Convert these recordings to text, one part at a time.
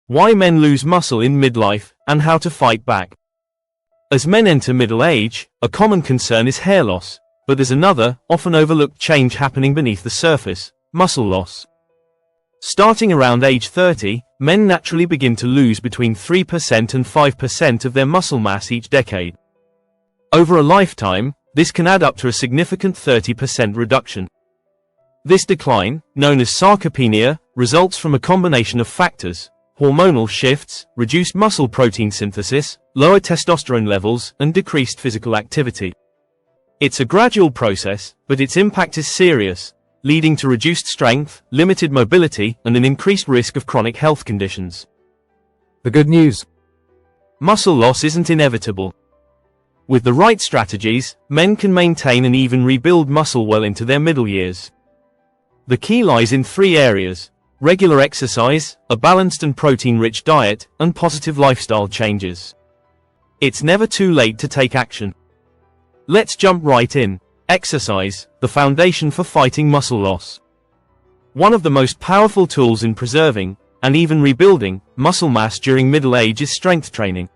Why men lose muscle in midlife, and how to fight back. As men enter middle age, a common concern is hair loss, but there's another, often overlooked change happening beneath the surface: muscle loss. Starting around age 30, men naturally begin to lose between 3% and 5% of their muscle mass each decade. Over a lifetime, this can add up to a significant 30% reduction. This decline, known as sarcopenia, results from a combination of factors: hormonal shifts, reduced muscle protein synthesis, lower testosterone levels, and decreased physical activity. It's a gradual process, but its impact is serious, leading to reduced strength, limited mobility, and an increased risk of chronic health conditions. The good news: muscle loss isn't inevitable. With the right strategies, men can maintain and even rebuild muscle well into their middle years. The key lies in 3 areas: regular exercise, a balanced and protein-rich diet, and positive lifestyle changes. It's never too late to take action. Let's jump right in. Exercise, the foundation for fighting muscle loss. One of the most powerful tools in preserving, and even rebuilding, muscle mass during middle age is strength training.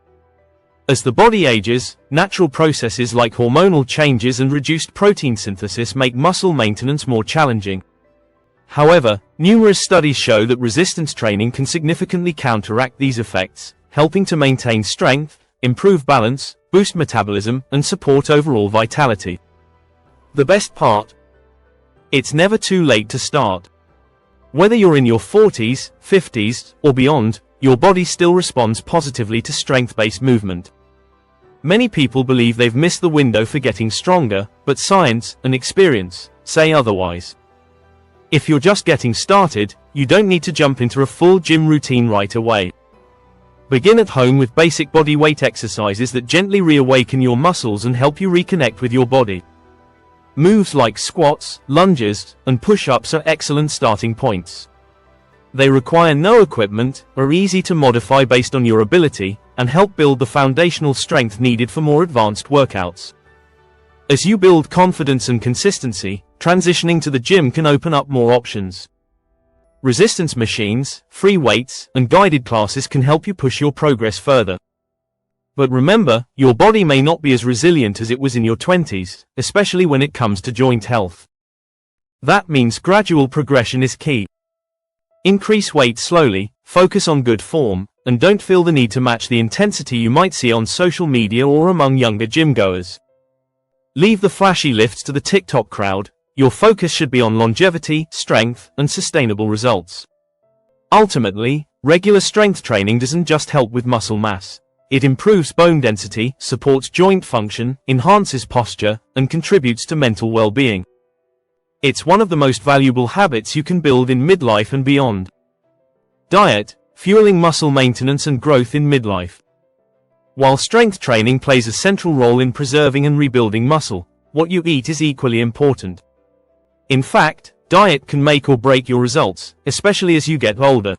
As the body ages, natural processes like hormonal changes and reduced protein synthesis make muscle maintenance more challenging. However, numerous studies show that resistance training can significantly counteract these effects, helping to maintain strength, improve balance, boost metabolism, and support overall vitality. The best part? It's never too late to start. Whether you're in your 40s, 50s, or beyond, your body still responds positively to strength-based movement. Many people believe they've missed the window for getting stronger, but science and experience say otherwise. If you're just getting started, you don't need to jump into a full gym routine right away. Begin at home with basic body weight exercises that gently reawaken your muscles and help you reconnect with your body. Moves like squats, lunges, and push-ups are excellent starting points. They require no equipment, are easy to modify based on your ability, and help build the foundational strength needed for more advanced workouts. As you build confidence and consistency, transitioning to the gym can open up more options. Resistance machines, free weights, and guided classes can help you push your progress further. But remember, your body may not be as resilient as it was in your 20s, especially when it comes to joint health. That means gradual progression is key. Increase weight slowly, focus on good form, and don't feel the need to match the intensity you might see on social media or among younger gym goers. Leave the flashy lifts to the TikTok crowd. Your focus should be on longevity, strength, and sustainable results. Ultimately, regular strength training doesn't just help with muscle mass. It improves bone density, supports joint function, enhances posture, and contributes to mental well-being. It's one of the most valuable habits you can build in midlife and beyond. Diet, fueling muscle maintenance and growth in midlife. While strength training plays a central role in preserving and rebuilding muscle, what you eat is equally important. In fact, diet can make or break your results, especially as you get older.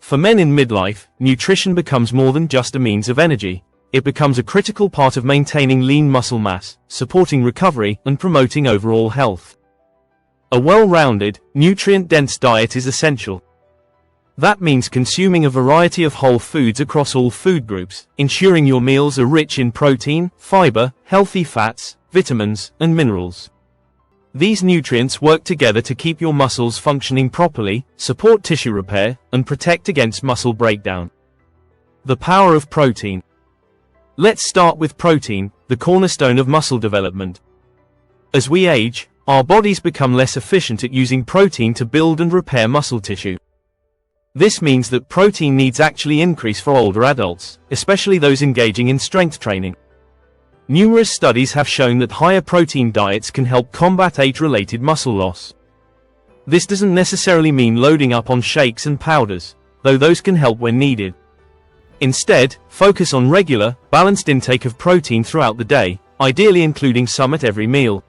For men in midlife, nutrition becomes more than just a means of energy. It becomes a critical part of maintaining lean muscle mass, supporting recovery, and promoting overall health. A well-rounded, nutrient-dense diet is essential. That means consuming a variety of whole foods across all food groups, ensuring your meals are rich in protein, fiber, healthy fats, vitamins, and minerals. These nutrients work together to keep your muscles functioning properly, support tissue repair, and protect against muscle breakdown. The power of protein. Let's start with protein, the cornerstone of muscle development. As we age, our bodies become less efficient at using protein to build and repair muscle tissue. This means that protein needs actually increase for older adults, especially those engaging in strength training. Numerous studies have shown that higher protein diets can help combat age-related muscle loss. This doesn't necessarily mean loading up on shakes and powders, though those can help when needed. Instead, focus on regular, balanced intake of protein throughout the day, ideally including some at every meal.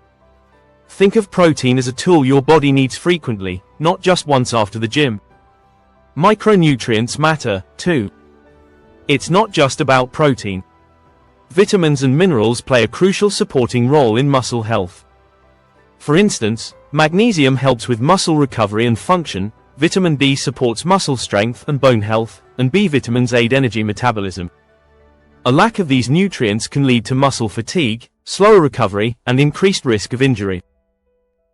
Think of protein as a tool your body needs frequently, not just once after the gym. Micronutrients matter, too. It's not just about protein. Vitamins and minerals play a crucial supporting role in muscle health. For instance, magnesium helps with muscle recovery and function, vitamin D supports muscle strength and bone health, and B vitamins aid energy metabolism. A lack of these nutrients can lead to muscle fatigue, slower recovery, and increased risk of injury.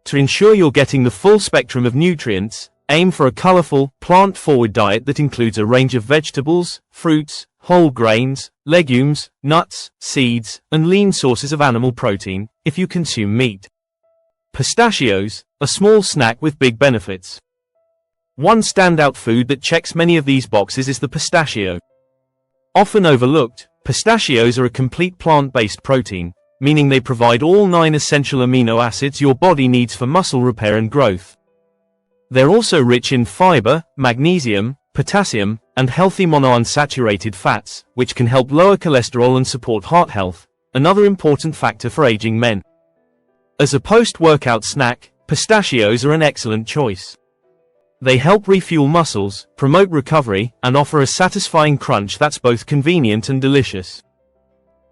To ensure you're getting the full spectrum of nutrients, aim for a colorful, plant-forward diet that includes a range of vegetables, fruits, whole grains, legumes, nuts, seeds, and lean sources of animal protein, if you consume meat. Pistachios, a small snack with big benefits. One standout food that checks many of these boxes is the pistachio. Often overlooked, pistachios are a complete plant-based protein, meaning they provide all 9 essential amino acids your body needs for muscle repair and growth. They're also rich in fiber, magnesium, potassium, and healthy monounsaturated fats, which can help lower cholesterol and support heart health, another important factor for aging men. As a post-workout snack, pistachios are an excellent choice. They help refuel muscles, promote recovery, and offer a satisfying crunch that's both convenient and delicious.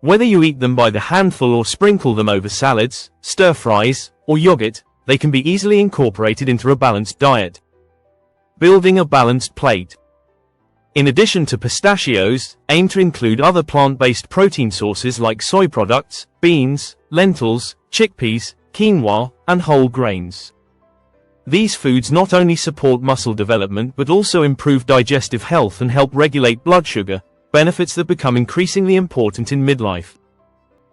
Whether you eat them by the handful or sprinkle them over salads, stir-fries, or yogurt, they can be easily incorporated into a balanced diet. Building a balanced plate. In addition to pistachios, aim to include other plant-based protein sources like soy products, beans, lentils, chickpeas, quinoa, and whole grains. These foods not only support muscle development but also improve digestive health and help regulate blood sugar, benefits that become increasingly important in midlife.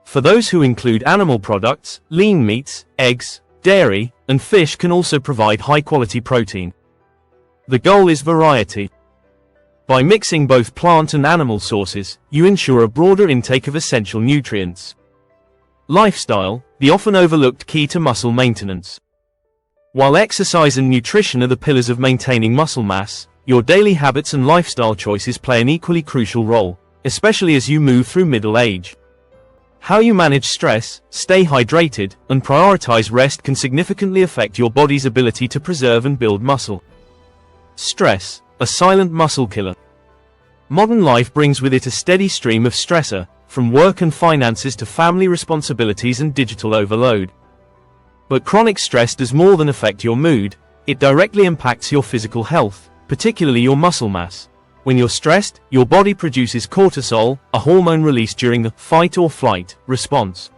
For those who include animal products, lean meats, eggs, dairy, and fish can also provide high-quality protein. The goal is variety. By mixing both plant and animal sources, you ensure a broader intake of essential nutrients. Lifestyle, the often overlooked key to muscle maintenance. While exercise and nutrition are the pillars of maintaining muscle mass, your daily habits and lifestyle choices play an equally crucial role, especially as you move through middle age. How you manage stress, stay hydrated, and prioritize rest can significantly affect your body's ability to preserve and build muscle. Stress, a silent muscle killer. Modern life brings with it a steady stream of stressor, from work and finances to family responsibilities and digital overload. But chronic stress does more than affect your mood, it directly impacts your physical health, particularly your muscle mass. When you're stressed, your body produces cortisol, a hormone released during the fight or flight response.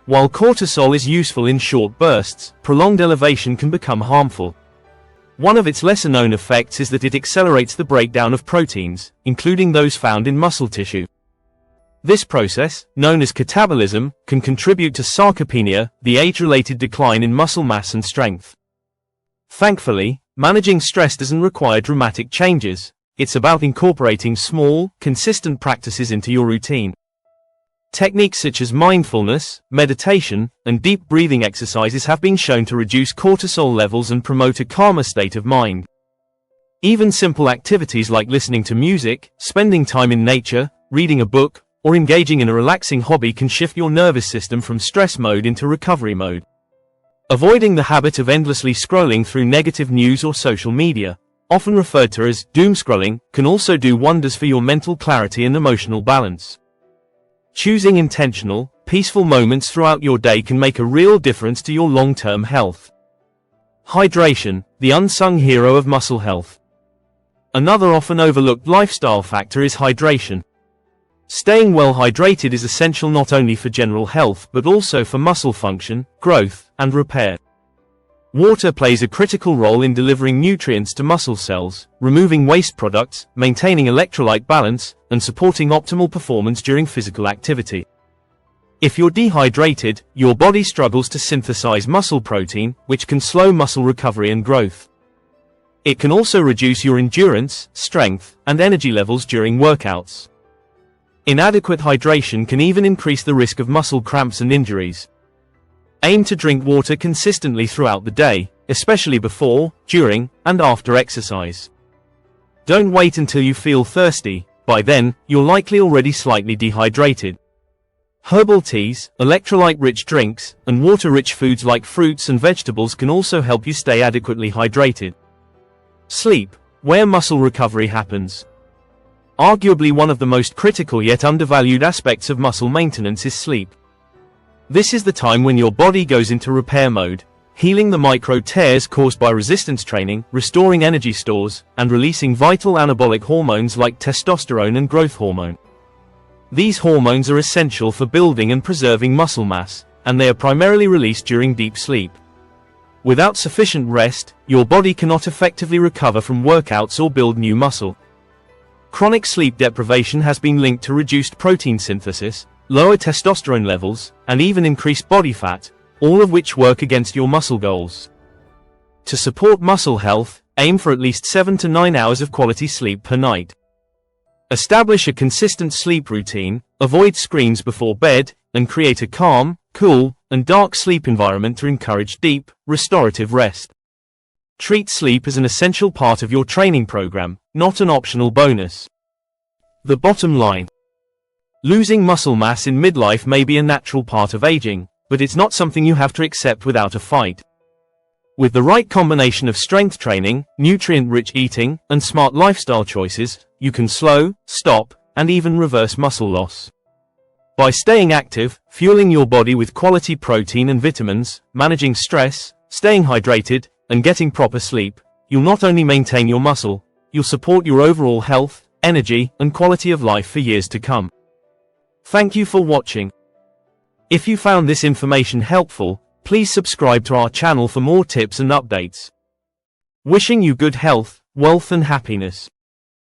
While cortisol is useful in short bursts, prolonged elevation can become harmful. One of its lesser-known effects is that it accelerates the breakdown of proteins, including those found in muscle tissue. This process, known as catabolism, can contribute to sarcopenia, the age-related decline in muscle mass and strength. Thankfully, managing stress doesn't require dramatic changes. It's about incorporating small, consistent practices into your routine. Techniques such as mindfulness, meditation, and deep breathing exercises have been shown to reduce cortisol levels and promote a calmer state of mind. Even simple activities like listening to music, spending time in nature, reading a book, or engaging in a relaxing hobby can shift your nervous system from stress mode into recovery mode. Avoiding the habit of endlessly scrolling through negative news or social media, often referred to as doom scrolling, can also do wonders for your mental clarity and emotional balance. Choosing intentional, peaceful moments throughout your day can make a real difference to your long-term health. Hydration, the unsung hero of muscle health. Another often overlooked lifestyle factor is hydration. Staying well hydrated is essential not only for general health but also for muscle function, growth, and repair. Water plays a critical role in delivering nutrients to muscle cells, removing waste products, maintaining electrolyte balance, and supporting optimal performance during physical activity. If you're dehydrated, your body struggles to synthesize muscle protein, which can slow muscle recovery and growth. It can also reduce your endurance, strength, and energy levels during workouts. Inadequate hydration can even increase the risk of muscle cramps and injuries. Aim to drink water consistently throughout the day, especially before, during, and after exercise. Don't wait until you feel thirsty. By then, you're likely already slightly dehydrated. Herbal teas, electrolyte-rich drinks, and water-rich foods like fruits and vegetables can also help you stay adequately hydrated. Sleep, where muscle recovery happens. Arguably one of the most critical yet undervalued aspects of muscle maintenance is sleep. This is the time when your body goes into repair mode, healing the micro tears caused by resistance training, restoring energy stores, and releasing vital anabolic hormones like testosterone and growth hormone. These hormones are essential for building and preserving muscle mass, and they are primarily released during deep sleep. Without sufficient rest, your body cannot effectively recover from workouts or build new muscle. Chronic sleep deprivation has been linked to reduced protein synthesis, lower testosterone levels, and even increased body fat, all of which work against your muscle goals. To support muscle health, aim for at least 7 to 9 hours of quality sleep per night. Establish a consistent sleep routine, avoid screens before bed, and create a calm, cool, and dark sleep environment to encourage deep, restorative rest. Treat sleep as an essential part of your training program, not an optional bonus. The bottom line. Losing muscle mass in midlife may be a natural part of aging, but it's not something you have to accept without a fight. With the right combination of strength training, nutrient-rich eating, and smart lifestyle choices, you can slow, stop, and even reverse muscle loss. By staying active, fueling your body with quality protein and vitamins, managing stress, staying hydrated, and getting proper sleep, you'll not only maintain your muscle, you'll support your overall health, energy, and quality of life for years to come. Thank you for watching. If you found this information helpful, please subscribe to our channel for more tips and updates. Wishing you good health, wealth, and happiness.